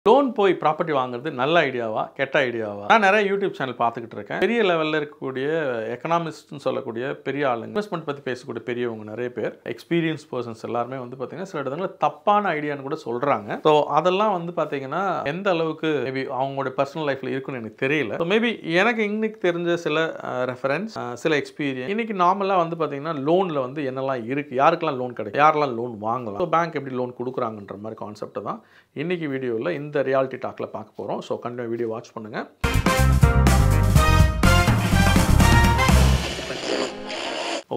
Loan போய் property வாங்குறது நல்ல ஐடியாவா கெட்ட ஐடியாவா? நான் நிறைய யூடியூப் சேனல் பார்த்துக்கிட்டு இருக்கேன். பெரிய லெவலில் இருக்கக்கூடிய எக்கனாமிஸ்ட்னு சொல்லக்கூடிய பெரிய ஆளுங்க, இன்வெஸ்ட்மெண்ட் பற்றி பேசக்கூடிய பெரியவங்க நிறைய பேர், எக்ஸ்பீரியன்ஸ் பர்சன்ஸ் எல்லாருமே வந்து பார்த்தீங்கன்னா சில இடத்துல தப்பான ஐடியான்னு கூட சொல்கிறாங்க. ஸோ அதெல்லாம் வந்து பார்த்தீங்கன்னா எந்த அளவுக்கு மேபி அவங்களோட பர்சனல் லைஃப்பில் இருக்குன்னு எனக்கு தெரியல. ஸோ மேபி எனக்கு இன்னைக்கு தெரிஞ்ச சில ரெஃபரன்ஸ், சில எக்ஸ்பீரியன்ஸ், இன்னைக்கு நார்மலாக வந்து பார்த்தீங்கன்னா லோனில் வந்து என்னெல்லாம் இருக்குது, யாருக்கெல்லாம் லோன் கிடைக்கும், யாரெல்லாம் லோன் வாங்கலாம், ஸோ பேங்க் எப்படி லோன் கொடுக்குறாங்கன்ற மாதிரி கான்செப்ட் தான் இன்னைக்கு வீடியோவில் இந்த ரியாலிட்டி டாக்கில் பார்க்க போகிறோம். ஸோ கண்டிப்பாக வீடியோ வாட்ச் பண்ணுங்கள்.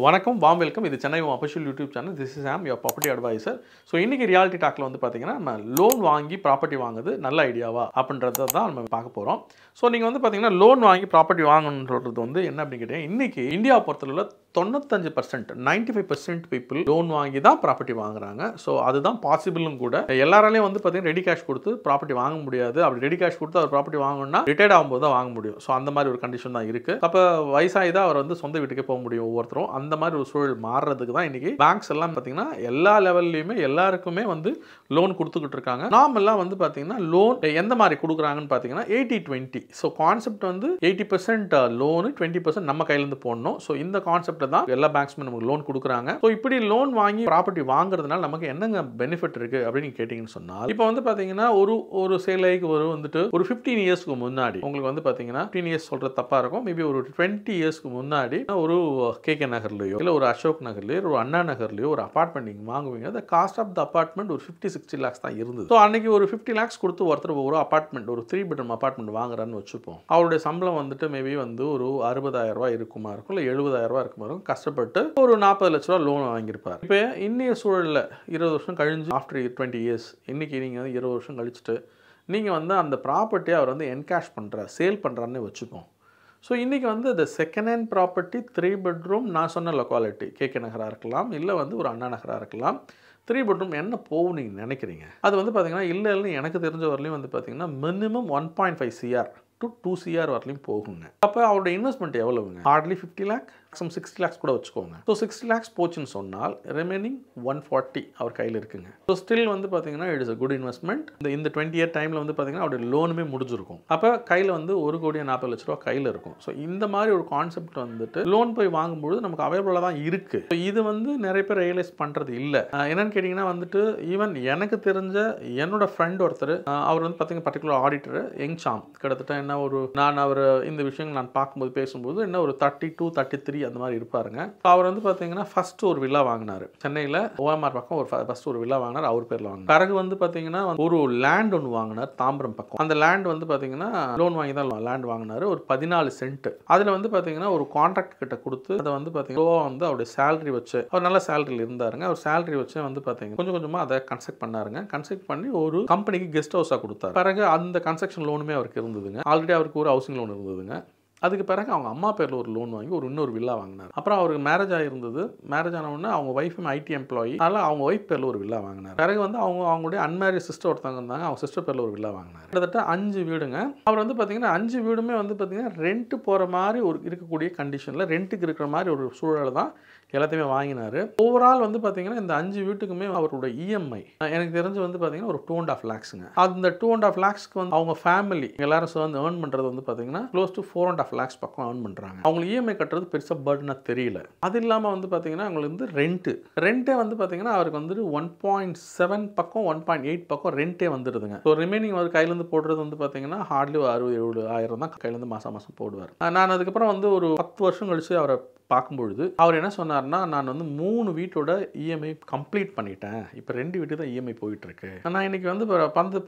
வணக்கம், வாம் வெல்கம். இது Chennai official YouTube channel. This is am your property advisor. So இன்றைக்கி ரியாலிட்டி டாக்கில் வந்து பார்த்தீங்கன்னா நம்ம லோன் வாங்கி ப்ராப்பர்ட்டி வாங்குறது நல்ல ஐடியாவா அப்படின்றத தான் நம்ம பார்க்க போகிறோம். ஸோ நீங்கள் வந்து பார்த்தீங்கன்னா லோன் வாங்கி ப்ராப்பர்ட்டி வாங்கணுன்றது வந்து என்ன அப்படின்னு கேட்டீங்கன்னா, இன்றைக்கி இந்தியா பொறுத்தளவில் 95% 95% பீப்புள் லோன் வாங்கி தான் ப்ராப்பர்ட்டி வாங்குறாங்க. ஸோ அதுதான் பாசிபிளும் கூட. எல்லாராலையும் வந்து பார்த்தீங்கன்னா ரெடி கேஷ் கொடுத்து ப்ராப்பர்ட்டி வாங்க முடியாது. அப்படி ரெடி கேஷ் கொடுத்து அவர் ப்ராப்பர்ட்டி வாங்கணும்னா ரிட்டையர்ட் ஆகும்போது தான் வாங்க முடியும். ஸோ அந்த மாதிரி ஒரு கண்டிஷன் தான் இருக்குது. அப்போ வயசாகி தான் அவர் வந்து சொந்த வீட்டுக்கே போக முடியும் ஒவ்வொருத்தரும். அந்த மாதிரி ஒரு சூழல் மாறுறதுக்கு தான் இன்றைக்கி பேங்க்ஸ் எல்லாம் பார்த்தீங்கன்னா எல்லா லெவல்லையுமே எல்லாருக்குமே வந்து லோன் கொடுத்துக்கிட்டு இருக்காங்க. நாமெல்லாம் வந்து பார்த்தீங்கன்னா லோன் எந்த மாதிரி கொடுக்குறாங்கன்னு பார்த்தீங்கன்னா 80-20. ஸோ கான்செப்ட் வந்து 80% லோனு, 20% நம்ம கையிலேருந்து போடணும். ஸோ இந்த கான்செப்ட் தான் எல்லா பேங்க்ஸுமே நமக்கு லோன் கொடுக்குறாங்க. ஸோ இப்படி லோன் வாங்கி ப்ராப்பர்ட்டி வாங்குறதுனால நமக்கு என்னங்க பெனிஃபிட் இருக்கு அப்படின்னு கேட்டீங்கன்னு சொன்னால், இப்போ வந்து பார்த்தீங்கன்னா ஒரு சேலைக்கு வந்துட்டு ஒரு 15 இயர்ஸ்க்கு முன்னாடி உங்களுக்கு வந்து பார்த்தீங்கன்னா 15 இயர்ஸ் சொல்றது தப்பா இருக்கும். மேபி ஒரு 20 இயர்ஸ்க்கு முன்னாடி ஒரு கேகே நகர்லையோ இல்லை ஒரு அசோக் நகர்லையோ ஒரு அண்ணா நகர்லையோ ஒரு அபார்ட்மெண்ட் நீங்கள் வாங்குவீங்க. அந்த காஸ்ட் ஆஃப் த அபார்ட்மெண்ட் ஒரு 50-60 lakhs தான் இருந்தது. ஸோ அன்னைக்கு ஒரு 50 lakhs கொடுத்து ஒருத்தர் ஒரு அபார்ட்மெண்ட், ஒரு 3 bedroom அபார்ட்மெண்ட் வாங்குறான்னு வச்சுப்போம். அவருடைய சம்பளம் வந்துட்டு மேபி வந்து ஒரு 60,000 ரூபாய் இருக்குமா இருக்கும், இல்லை 70,000 ரூபாய் இருக்குமா இருக்கும். கஷ்டப்பட்டு ஒரு 40 லட்ச ரூபா லோன் வாங்கியிருப்பார். இப்போ இன்னைய சூழலில் 20 வருஷம் கழிஞ்சு, ஆஃப்டர் 20 இயர்ஸ், இன்னைக்கு நீங்கள் வந்து 20 வருஷம் கழிச்சுட்டு நீங்கள் வந்து அந்த ப்ராப்பர்ட்டியை அவர் வந்து என்கேஷ் பண்ணுறார், சேல் பண்ணுறாருன்னு வச்சுப்போம். ஸோ இன்றைக்கி வந்து இந்த செகண்ட் ஹேண்ட் ப்ராப்பர்ட்டி 3 bedroom நான் சொன்ன லொக்காலிட்டி கேகே நகராக இருக்கலாம், இல்லை வந்து ஒரு அண்ணா நகராக இருக்கலாம். 3 bedroom என்ன போகும் நீங்கள் நினைக்கிறீங்க? அது வந்து பார்த்தீங்கன்னா இல்லைன்னு எனக்கு தெரிஞ்ச வரலையும் வந்து பார்த்தீங்கன்னா மினிமம் 1.5 CR to 2 CR வரலையும் போகுங்க. அப்போ அவருடைய இன்வெஸ்ட்மெண்ட் எவ்வளவுங்க? ஹார்ட்லி 50 lakh, 60 lakhs கூட வச்சுக்கோங்க. ஸோ 60 lakhs போச்சுன்னு சொன்னால் ரிமைனிங் 140 அவர் கையில் இருக்குங்க. ஸோ ஸ்டில் வந்து பார்த்தீங்கன்னா it is a good investment. இந்த 20 year டைமில் வந்து பார்த்தீங்கன்னா அவருடைய லோனுமே முடிஞ்சிருக்கும். அப்போ கையில் வந்து 1,40 லட்ச ரூபா கையில் இருக்கும். ஸோ இந்த மாதிரி ஒரு கான்செப்ட் வந்துட்டு லோன் போய் வாங்கும்போது நமக்கு அவைலபிளாக தான் இருக்குது. ஸோ இது வந்து நிறைய பேர் ரியலைஸ் பண்ணுறது இல்லை. என்னன்னு கேட்டிங்கன்னா வந்துட்டு ஈவன் எனக்கு தெரிஞ்ச என்னோட ஃப்ரெண்ட் ஒருத்தர், அவர் வந்து பார்த்தீங்கன்னா பர்டிகுலர் ஆடிட்டர், யங் சாம், கிட்டத்தட்ட என்ன ஒரு நான் அவர் இந்த விஷயங்கள் நான் பார்க்கும்போது பேசும்போது என்ன ஒரு 32-33 அந்த மாதிரி இருப்பாருங்க. அவர் வந்து பார்த்தீங்கன்னா ஃபர்ஸ்ட் ஒரு வில்லா வாங்கினார் சென்னையில் OMR பக்கம். ஃபர்ஸ்ட் ஒரு வில்லா வாங்கினார், அவர் பேரில் வாங்கினார். பிறகு வந்து பார்த்தீங்கன்னா ஒரு லேண்ட் ஒன்று வாங்கினார் தாம்பரம் பக்கம். அந்த லேண்ட் வந்து பார்த்தீங்கன்னா லோன் வாங்கி தான் லேண்ட் வாங்கினார், ஒரு 14 சென்ட். அதில் வந்து பார்த்தீங்கன்னா ஒரு கான்ட்ராக்ட் கிட்ட கொடுத்து அதை வந்து பார்த்தீங்கன்னா வந்து அவருடைய சேலரி வச்சு, அவர் நல்ல சேலரியில் இருந்தாருங்க. அவர் சேலரி வச்சு வந்து பார்த்தீங்கன்னா கொஞ்சம் கொஞ்சமாக அதை கன்ஸ்ட்ரக்ட் பண்ணாருங்க. கன்ஸ்ட்ரக்ட் பண்ணி ஒரு கம்பெனிக்கு கெஸ்ட் ஹவுஸாக கொடுத்தாரு. பிறகு அந்த கன்ஸ்ட்ரக்ஷன் லோனுமே அவருக்கு இருந்ததுங்க. ஆல்ரெடி அவருக்கு ஒரு ஹவுசிங் லோன் இருந்ததுங்க. அதுக்கு பிறகு அவங்க அம்மா பேரில் ஒரு லோன் வாங்கி இன்னொரு வில்லா வாங்கினார். அப்புறம் அவருக்கு மேரேஜ் ஆகிருந்தது. மேரேஜ் ஆனவுடனே அவங்க ஒய்ஃபும் IT எம்ப்ளாயி, அதனால் அவங்க ஒய்ஃப் பேரில் ஒரு வில்லா வாங்கினார். பிறகு வந்து அவங்களுடைய அன்மேரிட் சிஸ்டர் ஒருத்தவங்க இருந்தாங்க, அவங்க சிஸ்டர் பேரில் ஒரு வில்லா வாங்கினார். கிட்டத்தட்ட 5 வீடுங்க. அவர் வந்து பார்த்தீங்கன்னா 5 வீடுமே வந்து பார்த்தீங்கன்னா ரெண்ட் போகிற மாதிரி ஒரு இருக்கக்கூடிய கண்டிஷனில், ரெண்ட்டுக்கு இருக்கிற மாதிரி ஒரு சூழல் தான் எல்லாத்தையுமே வாங்கினார். ஓவரால் வந்து பார்த்தீங்கன்னா இந்த 5 வீட்டுக்குமே அவரோட EMI எனக்கு தெரிஞ்சு வந்து பார்த்தீங்கன்னா ஒரு 2.5 lakhsங்க. அந்த 2.5 lakhsக்கு வந்து அவங்க ஃபேமிலி எல்லாரும் சேர்ந்து ஏர்ன் பண்ணுறது வந்து பார்த்தீங்கன்னா க்ளோஸ் டு 4.5 lakhs பக்கம் ஏர்ன் பண்ணுறாங்க. அவங்களுக்கு EMI கட்டுறது பெருசாக பர்டனாக தெரியல. அது இல்லாமல் வந்து பார்த்தீங்கன்னா அவங்களுக்கு வந்து ரெண்ட்டே வந்து பார்த்தீங்கன்னா அவருக்கு வந்துட்டு 1.7 பக்கம் 1.8 பக்கம் ரெண்ட்டே வந்துடுதுங்க. ஸோ ரிமைனிங் அவர் கையிலேருந்து போடுறது வந்து பார்த்தீங்கன்னா ஹார்ட்லி 60,000-70,000 தான் கையிலேருந்து மாதம் போடுவார். நான் அதுக்கப்புறம் வந்து ஒரு 10 வருஷம் கழிச்சு அவரை பார்க்கும்பொழுது அவர் என்ன சொன்னார்னா, நான் வந்து 3 வீட்டோட EMI கம்ப்ளீட் பண்ணிட்டேன், இப்போ 2 வீட்டு தான் EMI போயிட்டு இருக்கு. நான் இன்னைக்கு வந்து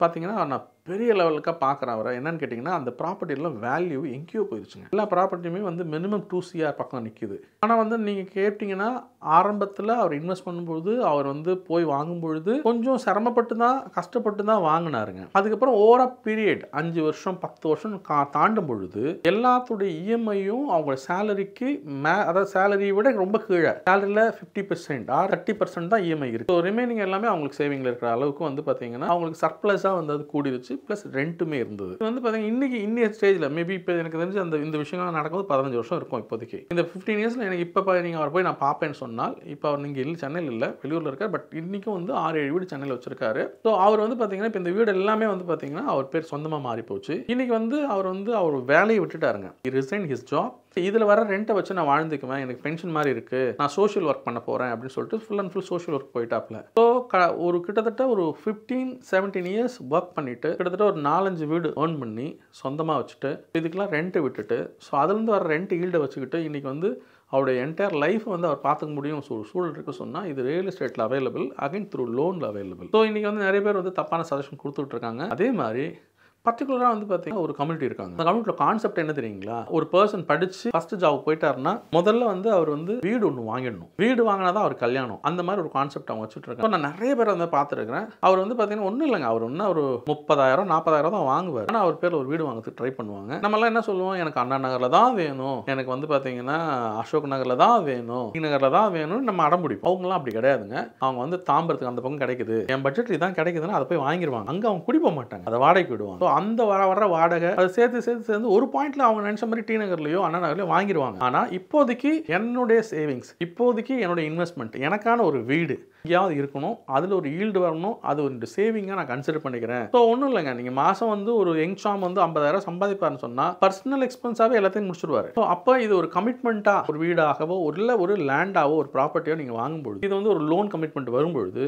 பார்த்தீங்கன்னா நான் பெரிய லெவலுக்காக பார்க்குறேன் அவரை. என்னன்னு கேட்டிங்கன்னா அந்த ப்ராப்பர்ட்டிலாம் வேல்யூ எங்கேயோ போயிடுச்சுங்க. எல்லா ப்ராப்பர்ட்டியுமே வந்து மினிமம் 2 CR பக்கம் நிற்கிது. ஆனால் வந்து நீங்கள் கேட்டிங்கன்னா ஆரம்பத்தில் அவர் இன்வெஸ்ட் பண்ணும்போது அவர் வந்து போய் வாங்கும்பொழுது கொஞ்சம் சிரமப்பட்டு தான் கஷ்டப்பட்டு தான் வாங்கினாருங்க. அதுக்கப்புறம் ஓவரா பீரியட் 5 வருஷம் 10 வருஷம் தாண்டும் பொழுது எல்லாத்துடைய EMIயும் அவங்களோட சேலரிக்கு அதாவது சேலரி விட ரொம்ப கீழே, சேலரியில் 50% ஆர் 30% தான் இஎம்ஐ இருக்குது. ஸோ ரிமைனிங் எல்லாமே அவங்களுக்கு சேவிங்கில் இருக்கிற அளவுக்கு வந்து பார்த்தீங்கன்னா அவங்களுக்கு சர்ப்ளஸாக வந்து அது கூடிருச்சு, ப்ளஸ் ரெண்ட்டுமே இருந்தது. இது வந்து பார்த்தீங்கன்னா இன்னைய ஸ்டேஜில் மேபி இப்போ எனக்கு தெரிஞ்சு இந்த விஷயங்கள் நடக்கும்போது 15 வருஷம் இருக்கும் இப்போதைக்கு. இந்த 15 இயர்ஸில் எனக்கு இப்போ நீங்கள் அவர் போய் நான் பார்ப்பேன்னு சொன்னால், இப்போ அவர் நீங்கள் இல்லை சென்னையில் இல்லை வெளியூரில் இருக்கார், பட் இன்றைக்கும் வந்து 6-7 வீடு சென்னையில் வச்சிருக்காரு. ஸோ அவர் வந்து பார்த்தீங்கன்னா இப்போ இந்த வீடு எல்லாமே வந்து பார்த்தீங்கன்னா அவர் பேர் சொந்தமாக மாறி போச்சு. இன்னைக்கு வந்து அவர் வேலையை விட்டுட்டாருங்க. he resigned his job. இதில் வர ரெண்ட்டை வச்சு நான் வாழ்ந்துக்குவேன், எனக்கு பென்ஷன் மாதிரி இருக்குது, நான் சோஷியல் ஒர்க் பண்ண போகிறேன் அப்படின்னு சொல்லிட்டு full and full social work போயிட்டாப்ல. ஸோ கிட்டத்தட்ட ஒரு 15-17 இயர்ஸ் ஒர்க் பண்ணிவிட்டு கிட்டத்தட்ட ஒரு 4-5 வீடு ஏர்ன் பண்ணி சொந்தமாக வச்சுட்டு இதுக்கெல்லாம் ரெண்ட்டை விட்டுட்டு, ஸோ அதுலேருந்து வர ரெண்ட் ஈல்டை வச்சுக்கிட்டு இன்றைக்கி வந்து அவருடைய என்டையர் லைஃப் வந்து அவர் பார்த்துக்க முடியும் சூழல் இருக்கு சொன்னால் இது ரியல் எஸ்டேட்டில் அவைலபிள், அகைன் த்ரூ லோனில் அவைலபிள். ஸோ இன்றைக்கி வந்து நிறைய பேர் வந்து தப்பான சஜஷன் கொடுத்துட்டு இருக்காங்க. அதே மாதிரி பர்டிகுலராக வந்து பார்த்தீங்கன்னா ஒரு கம்யூனிட்டி இருக்காங்க. அந்த கம்யூனிட்டியில் கான்செப்ட் என்ன தெரியுங்களா, ஒரு பர்சன் படித்து ஃபர்ஸ்ட் ஜாப் போயிட்டாருன்னா முதல்ல வந்து அவர் வந்து வீடு ஒன்று வாங்கிடணும், வீடு வாங்கினா தான் அவர் கல்யாணம், அந்த மாதிரி ஒரு கான்செப்ட் அவங்க வச்சுட்டு இருக்காங்க. நான் நிறைய பேர் வந்து பார்த்துருக்கிறேன். அவர் வந்து பார்த்தீங்கன்னா ஒன்றும் இல்லைங்க, அவர் ஒன்று ஒரு 30,000-40,000 தான் வாங்குவார். ஆனால் அவர் பேரில் ஒரு வீடு வாங்குறதுக்கு ட்ரை பண்ணுவாங்க. நம்மளாம் என்ன சொல்லுவோம், எனக்கு அண்ணா நகரில் தான் வேணும், எனக்கு வந்து பார்த்தீங்கன்னா அசோக் நகரில் தான் வேணும், டி நகரில் தான் வேணும்னு நம்ம அடம்பிடிப்போம். அவங்களாம் அப்படி கிடையாதுங்க. அவங்க வந்து தாம்பரத்துக்கு அந்த பக்கம் கிடைக்குது, என் பட்ஜெட் இதான் கிடைக்குதுன்னா அதை போய் வாங்கிடுவாங்க. அங்கே அவங்க குடி போக மாட்டாங்க, அதை வாடகைக்கு விடுவாங்க. அந்த வர வாடகை அதை சேர்த்து ஒரு பாயிண்ட்ல அவங்க நினைச்ச மாதிரி டி நகர்லயோ அண்ணா நகர்லயோ வாங்கிடுவாங்க. ஆனா இப்போதைக்கு என்னுடைய சேவிங்ஸ், இப்போதைக்கு என்னுடைய இன்வெஸ்ட்மெண்ட், எனக்கான ஒரு வீடு எங்கேயாவது இருக்கணும், அதில் ஒரு ஈல்டு வரணும், அது ஒரு சேவிங்காக நான் கன்சிடர் பண்ணிக்கிறேன். ஸோ ஒன்றும் இல்லைங்க, நீங்கள் மாதம் வந்து ஒரு யங் சாம் வந்து 50,000 சம்பாதிப்பாருன்னு சொன்னால் பர்சனல் எக்ஸ்பென்ஸாகவே எல்லாத்தையும் முடிச்சிடுவார். ஸோ அப்போ இது ஒரு கமிட்மெண்ட்டாக ஒரு வீடாகவோ இல்லை ஒரு லேண்டாவோ ஒரு ப்ராப்பர்ட்டியோ நீங்கள் வாங்கும்பொழுது இது வந்து ஒரு லோன் கமிட்மெண்ட் வரும்பொழுது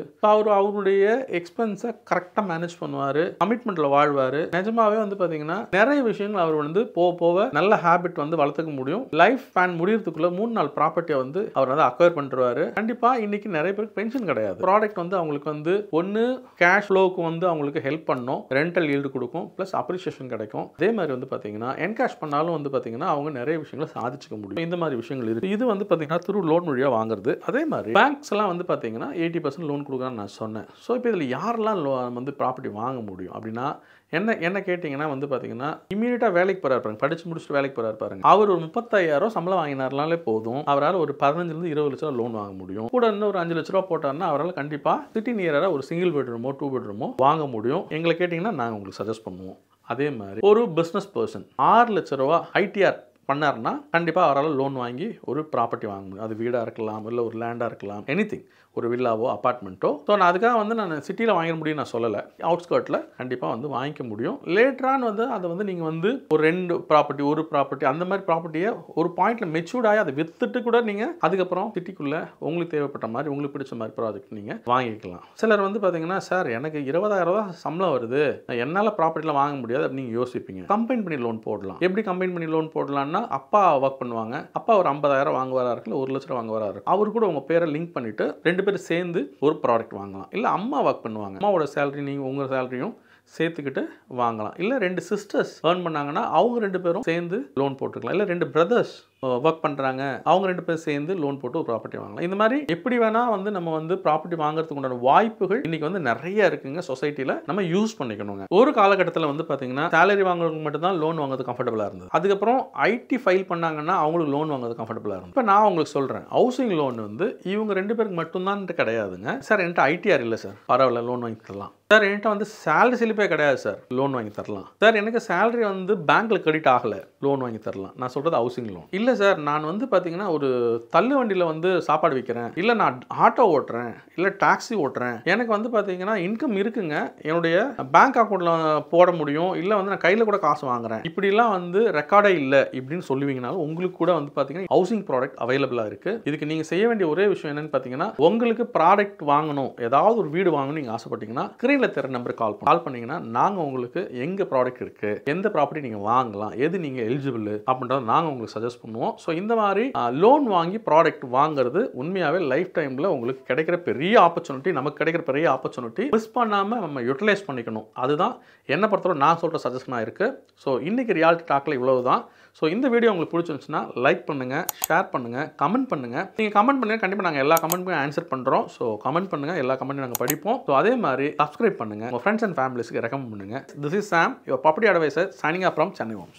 அவருடைய எக்ஸ்பென்ஸை கரெக்டாக மேனேஜ் பண்ணுவார், கமிட்மெண்ட்டில் வாழ்வார். நிஜமாவே வந்து பார்த்தீங்கன்னா நிறைய விஷயங்கள் அவர் வந்து போக நல்ல ஹேபிட் வந்து வளர்த்துக்க முடியும். லைஃப் ஸ்பேன் முடியறதுக்குள்ள 3-4 ப்ராப்பர்ட்டியை வந்து அவர் வந்து அக்வயர் பண்ணிடுவாரு. கண்டிப்பாக இன்னைக்கு நிறைய பேருக்கு பென்ஷன் கிடையாது. ப்ராடக்ட் வந்து அவங்களுக்கு வந்து ஒன்று கேஷ் ஃப்ளோவுக்கு வந்து அவங்களுக்கு ஹெல்ப் பண்ணும், ரெண்டல் ஈல்டு கொடுக்கும், ப்ளஸ் அப்ரிசியேஷன் கிடைக்கும். அதே மாதிரி வந்து பார்த்தீங்கன்னா என்கேஷ் பண்ணாலும் வந்து பார்த்தீங்கன்னா அவங்க நிறைய விஷயங்களை சாதிச்சுக்க முடியும். இந்த மாதிரி விஷயங்கள் இருக்குது. இது வந்து பார்த்தீங்கன்னா த்ரூ லோன் வழியாக வாங்குறது. அதே மாதிரி பேங்க்ஸ் எல்லாம் வந்து பார்த்தீங்கன்னா 80% லோன் கொடுக்குறான்னு நான் சொன்னேன். ஸோ இப்போ இதில் யாரெல்லாம் வந்து ப்ராப்பர்ட்டி வாங்க முடியும் அப்படின்னா என்ன கேட்டிங்கன்னா வந்து பார்த்தீங்கன்னா இமீடியட்டாக வேலைக்கு போகிறாரு பாருங்க, படித்து முடிச்சுட்டு வேலைக்கு போகிறாரு பாருங்க, அவர் ஒரு 35,000 சம்பளம் வாங்கினார்னாலே போதும், அவரால் ஒரு 15-20 லட்ச ரூபா லோன் வாங்க முடியும். கூட இன்னும் ஒரு 5 லட்ச ரூபா போட்டார்னா அவரால் கண்டிப்பாக சிட்டி நியராக ஒரு சிங்கிள் பெட்ரூமோ 2 பெட்ரூமோ வாங்க முடியும். எங்களை கேட்டிங்கன்னா நாங்கள் உங்களுக்கு சஜஸ்ட் பண்ணுவோம். அதே மாதிரி ஒரு பிஸ்னஸ் பர்சன் 6 லட்ச ரூபா ஐடிஆர் பண்ணார்னா கண்டிப்பாக அவரால் லோன் வாங்கி ஒரு ப்ராப்பர்ட்டி வாங்க முடியும். அது வீடாக இருக்கலாம், இல்லை ஒரு லேண்டாக இருக்கலாம், எனிதிங், ஒரு வில்லாவோ அப்பார்ட்மெண்ட்டோ. ஸோ நான் அதுக்காக வந்து நான் சிட்டியில் வாங்கிட முடியும் நான் சொல்லலை, அவுட்ஸ்கர்ட்டில் கண்டிப்பாக வந்து வாங்கிக்க முடியும். லேட்டரான் வந்து அதை வந்து நீங்கள் வந்து ஒரு 2 ப்ராப்பர்ட்டி, ஒரு ப்ராப்பர்ட்டி, அந்த மாதிரி ப்ராப்பர்ட்டியை ஒரு பாயிண்ட்டில் மெச்சூர்டாகி அதை விற்றுட்டு கூட நீங்கள் அதுக்கப்புறம் சிட்டிக்குள்ளே உங்களுக்கு தேவைப்பட்ட மாதிரி உங்களுக்கு பிடிச்ச மாதிரி ப்ராஜெக்ட் நீங்கள் வாங்கிக்கலாம். சிலர் வந்து பார்த்தீங்கன்னா சார் எனக்கு 20,000 ரூபா சம்பளம் வருது, என்னால் ப்ராப்பர்ட்டியில் வாங்க முடியாது அப்படின்னு நீங்கள் யோசிப்பீங்க. கம்பைன் பண்ணி லோன் போடலாம். எப்படி கம்பைன் பண்ணி லோன் போடலாம்னா அப்பா ஒர்க் பண்ணுவாங்க, அப்பா ஒரு 50,000 வாங்குவாரா இருக்கு, 1 லட்ச ரூபா வாங்குவாரா இருக்கு, அவர் கூட உங்கள் பேரை லிங்க் பண்ணிட்டு 2 பேரும் சேர்ந்து ஒரு ப்ராடக்ட் வாங்கலாம். இல்லை அம்மா ஒர்க் பண்ணுவாங்க, அம்மாவோட சேலரி நீங்கள் உங்கள் சேலரியும் சேர்த்துக்கிட்டு வாங்கலாம். இல்லை 2 சிஸ்டர்ஸ் ஏர்ன் பண்ணாங்கன்னா அவங்க 2 பேரும் சேர்ந்து லோன் போட்டுக்கலாம். இல்லை 2 பிரதர்ஸ் ஒர்க் பண்ணுறாங்க, அவங்க 2 பேரும் சேர்ந்து லோன் போட்டு ஒரு ப்ராப்பர்ட்டி வாங்கலாம். இந்த மாதிரி எப்படி வேணால் வந்து நம்ம வந்து ப்ராப்பர்ட்டி வாங்குறதுக்கு உண்டான வாய்ப்புகள் இன்றைக்கி வந்து நிறைய இருக்குங்க சொசைட்டியில், நம்ம யூஸ் பண்ணிக்கணுங்க. ஒரு காலகட்டத்தில் வந்து பார்த்தீங்கன்னா சேலரி வாங்குறதுக்கு மட்டும்தான் லோன் வாங்குறது கம்ஃபர்டபுளாக இருந்தது. அதுக்கப்புறம் ஐடி ஃபைல் பண்ணாங்கன்னா அவங்களுக்கு லோன் வாங்குறது கம்ஃபர்டபுளாக இருந்தது. இப்போ நான் உங்களுக்கு சொல்கிறேன், ஹவுசிங் லோன் வந்து இவங்க 2 பேருக்கு மட்டும்தான் கிடையாதுங்க. சார் என்கிட்ட ஐடிஆர் இல்லை சார், பரவாயில்ல லோன் வாங்கி தரலாம். சார் என்கிட்ட வந்து சேலரி ஸ்லிப்பே கிடையாது சார், லோன் வாங்கி தரலாம். சார் எனக்கு சேலரி வந்து பேங்க்கில் கிரெடிட் ஆகலை, லோன் வாங்கி தரலாம். நான் சொல்கிறது ஹவுசிங் லோன். இல்லை சார் நான் வந்து பார்த்தீங்கன்னா ஒரு தள்ளு வண்டியில் வந்து சாப்பாடு விற்கிறேன், இல்லை நான் ஆட்டோ ஓட்டுறேன், இல்லை டாக்ஸி ஓட்டுறேன், எனக்கு வந்து பார்த்தீங்கன்னா இன்கம் இருக்குங்க, என்னுடைய பேங்க் அக்கௌண்ட்டில் போட முடியும், இல்லை வந்து நான் கையில் கூட காசு வாங்குறேன், இப்படிலாம் வந்து ரெக்கார்டே இல்லை இப்படின்னு சொல்லுவீங்கனாலும் உங்களுக்கு கூட வந்து பார்த்தீங்கன்னா ஹவுசிங் ப்ராடக்ட் அவைலபிளாக இருக்குது. இதுக்கு நீங்கள் செய்ய வேண்டிய ஒரே விஷயம் என்னன்னு பார்த்தீங்கன்னா உங்களுக்கு ப்ராடக்ட் வாங்கணும், ஏதாவது ஒரு வீடு வாங்கணும் நீங்கள் ஆசைப்பட்டீங்கன்னா ஸ்க்ரீனில் தெரிய நம்பருக்கு கால் பண்ணீங்கன்னா நாங்கள் உங்களுக்கு எங்கள் ப்ராடக்ட் இருக்குது, எந்த ப்ராப்பர்ட்டி நீங்கள் வாங்கலாம், எது நீங்கள் எலிஜிபிள் அப்படின்றத நாங்கள் உங்களுக்கு சஜஸ்ட் பண்ணுவோம். ஸோ இந்த மாதிரி லோன் வாங்கி ப்ராடக்ட் வாங்குறது உண்மையாகவே லைஃப் டைமில் உங்களுக்கு கிடைக்கிற பெரிய ஆப்பர்ச்சுனிட்டி, நமக்கு கிடைக்கிற பெரிய ஆப்பர்ச்சுனிட்டி மிஸ் பண்ணாமல் நம்ம யூட்டிலைஸ் பண்ணிக்கணும். அதுதான் என்னை பொறுத்தவரை நான் சொல்கிற சஜஷனாக இருக்குது. ஸோ இன்றைக்கி ரியாலிட்டி டாக்கில் இவ்வளவு தான். ஸோ இந்த வீடியோ உங்களுக்கு பிடிச்சிருந்துச்சுன்னா லைக் பண்ணுங்கள், ஷேர் பண்ணுங்கள், கமெண்ட் பண்ணுங்கள். நீங்கள் கமெண்ட் பண்ணுங்கள், கண்டிப்பாக நாங்கள் எல்லா கமெண்ட்டுமே ஆன்சர் பண்ணுறோம். ஸோ கமெண்ட் பண்ணுங்கள், எல்லா கமெண்ட்டும் நாங்கள் படிப்போம். ஸோ அதே மாதிரி சப்ஸ்கிரைப் பண்ணுங்கள், உங்கள் ஃப்ரெண்ட்ஸ் அண்ட் ஃபேமிலிஸ்க்கு ரெக்கமெண்ட் பண்ணுங்கள். This is Sam, your property advisor, signing off from Chennai Holmes.